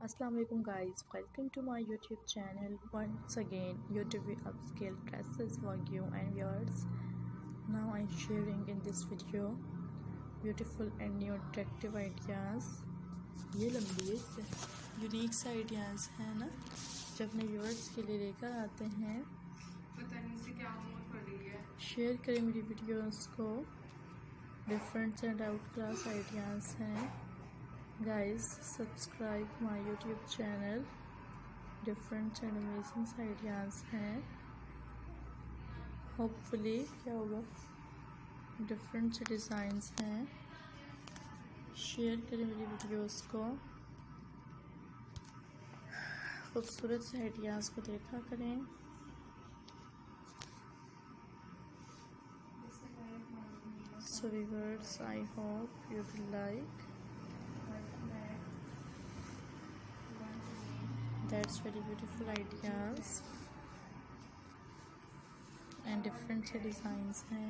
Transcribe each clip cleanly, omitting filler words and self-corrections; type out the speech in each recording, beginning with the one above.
Assalamu alaikum guys, welcome to my YouTube channel. Once again, YouTube upscale dresses for you and viewers. Now I'm sharing in this video beautiful and new attractive ideas. ये लंबी है, unique से ideas हैं ना, जो अपने viewers के लिए लेकर आते हैं। पता नहीं से क्या उम्र पड़ रही है। शेयर करें मेरी वीडियोस को। Different and out class ideas हैं। Guys, subscribe my YouTube channel. Different and amazing ideas हैं। Hopefully क्या होगा, different designs हैं। शेयर करें मेरी वीडियोस को। खूबसूरत से आइडियाज़ को देखा करें। So viewers, I hope you will like. That's very beautiful ideas and different designs हैं।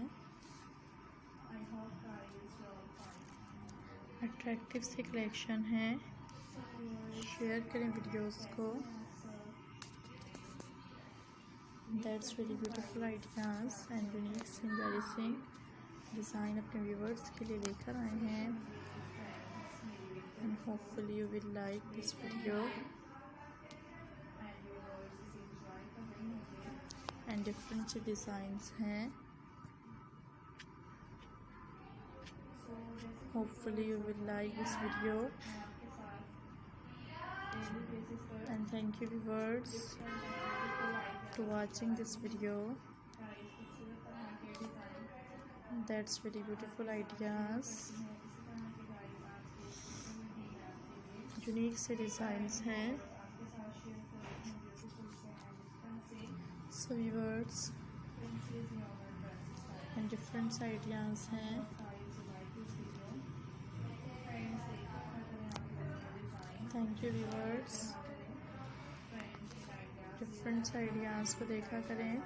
अट्रैक्टिव से कलेक्शन है। शेयर करें वीडियोस को। That's very beautiful ideas and unique embarrassing design अपने व्यूवर्स के लिए लेकर आए हैं। And hopefully you will like this video. And different designs हैं। Hopefully you will like this video. And thank you viewers to watching this video. That's very beautiful ideas. Unique से designs हैं। So viewers and different ideas हैं। Thank you viewers। different ideas को देखा करें।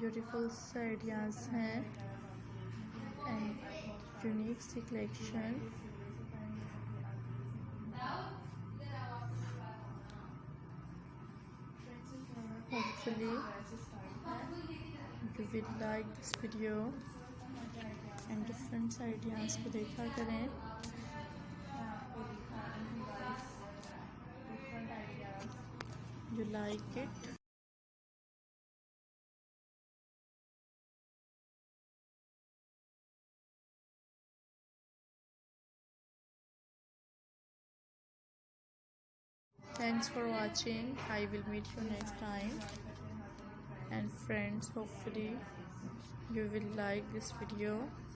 beautiful ideas हैं and unique C collection। Hopefully you will like this video and different ideas को देखा करें। You like it? Thanks for watching. I will meet you next time. And friends, hopefully you will like this video.